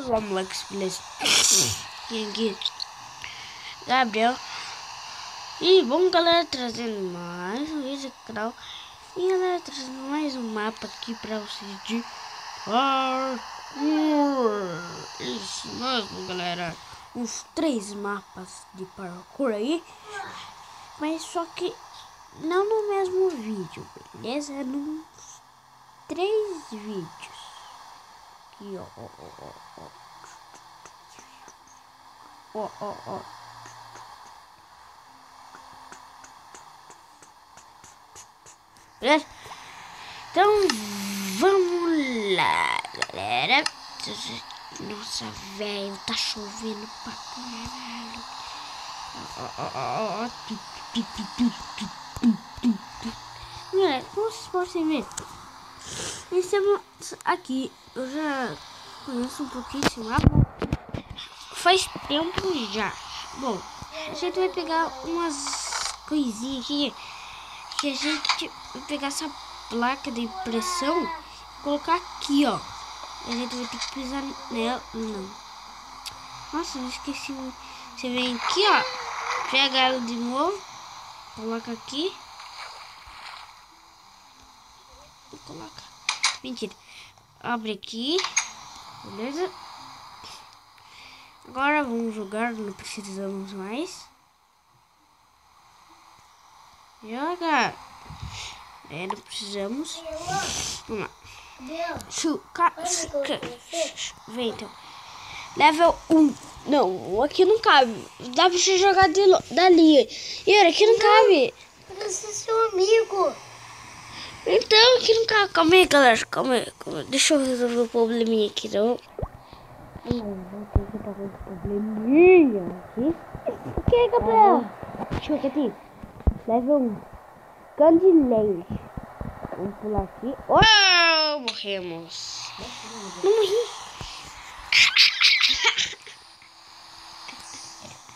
Roblox, beleza? Aqui. Gabriel. E bom, galera, trazendo mais um vídeo no canal. E galera, trazendo mais um mapa aqui pra vocês de parkour. Isso mesmo, galera. Uns 3 mapas de parkour aí. Mas só que não no mesmo vídeo, beleza? É nos 3 vídeos. Aqui, ó. Beleza? Então vamos lá, galera. Nossa, velho, tá chovendo pra caralho. Galera, como vocês podem ver, estamos aqui. Eu já conheço um pouquinho esse mapa. Faz tempo já. Bom, a gente vai pegar umas coisinhas aqui. Que a gente vai pegar essa placa de impressão e colocar aqui, ó. A gente vai ter que pisar nela. Não. Nossa, eu esqueci. Você vem aqui, ó. Pega ela de novo. Coloca aqui. E coloca. Mentira. Abre aqui. Beleza? Agora vamos jogar. Não precisamos mais. Joga. Não precisamos. Vamos lá. Vem então. Level 1. Não, aqui não cabe. Dá pra você jogar dali. Yuri, aqui não cabe. Eu sou seu amigo. Então, aqui não cabe. Calma aí, galera. Calma aí. Deixa eu resolver o probleminha aqui, então. Vou ter que resolver o probleminha aqui. O que, Gabriel? Deixa eu ver aqui. Level 1. Candileiro. Vamos pular aqui. Oh, morremos. Não morri.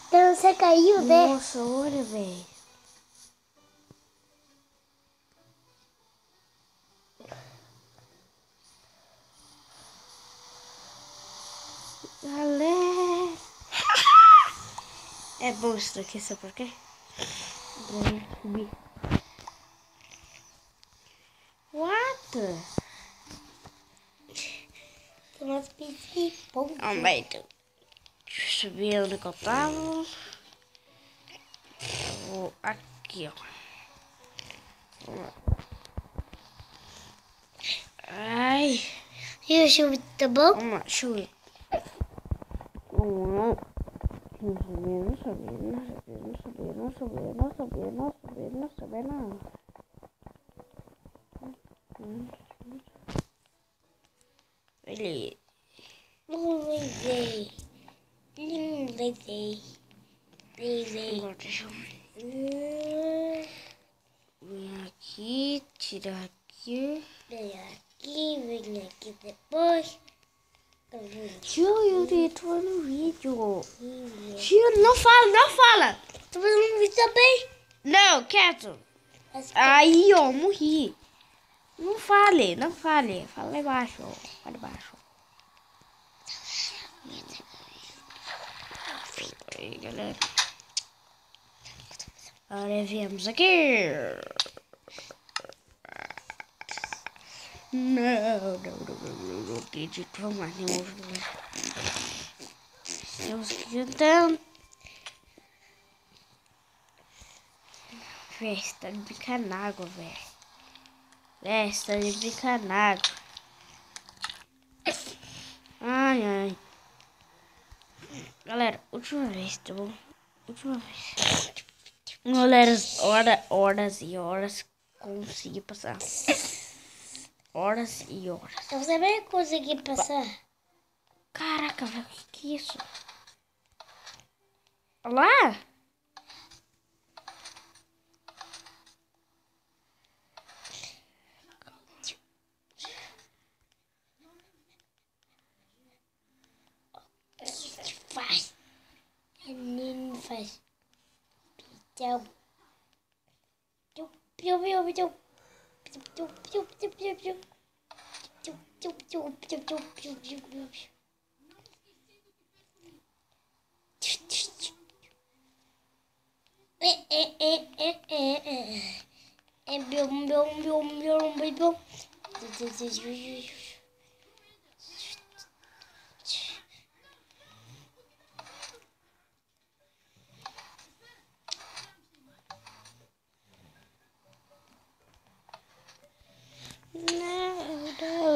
Então você caiu, né? Nossa, olha, velho. Galera. É bom isso daqui, sabe por quê? Pra gente subir. What? Tem umas piscinas. Vamos lá, então. Deixa eu subir onde eu tava. Vou aqui, ó. Vamos lá. Ai. E o chuva tá bom? Vamos lá, deixa eu ver. Vamos lá. Não subir, não. Beleza. Não levei. Agora deixa eu ver. Vem aqui, tirar aqui. Vem aqui depois. Tio, Yuri, tô no vídeo. Tio, não fala. Tô fazendo um vídeo também. Não, quieto. Aí, ó, morri. Não fale. Fala lá embaixo, Fala embaixo. Aí, galera. Agora viemos aqui. Não acredito. Vamos lá, estamos aqui cantando. Véi, você tá de brincar na água, velho. Você tá de brincar na água. Ai. Galera, última vez, tá bom? Última vez. Galera, horas e horas consegui passar. Horas e horas. Você vai conseguir passar? Caraca, velho, que é isso? Olha lá! Faz. Menino faz. Tchau.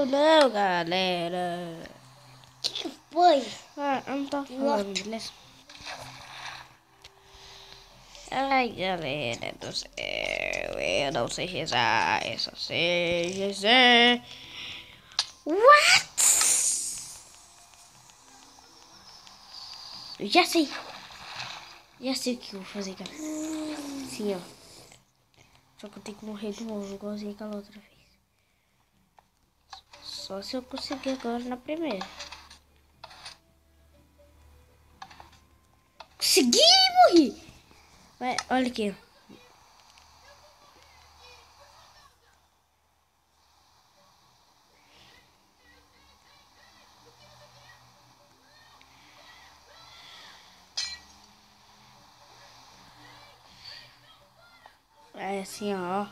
Não, galera. Que foi? Ah, eu não tô falando, beleza? Ai, galera do céu, eu não sei rezar, eu só sei rezar. What? Eu já sei. Já sei o que eu vou fazer, cara. Sim, ó. Só que eu tenho que morrer de novo, igualzinho aquela outra vez. Só se eu conseguir agora na primeira. Consegui, morri! Vai, olha aqui. É assim, ó.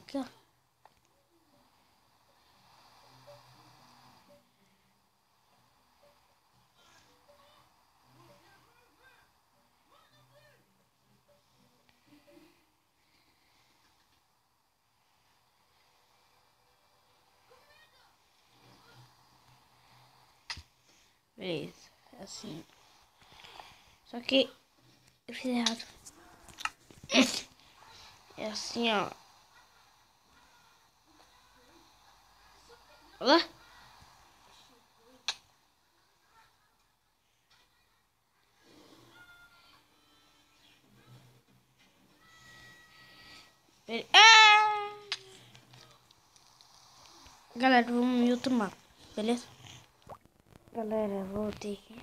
Aqui, ó. Beleza, é assim. Só que eu fiz errado. É assim, ó. Olha. Ah! Galera, vamos em outro mapa, beleza? Galera, vou ter que...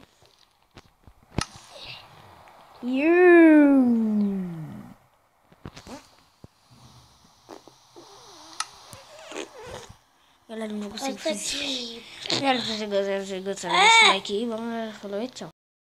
Galera, não consigo fazer. Galera, se você gostar desse like aí, vamos, falou e tchau.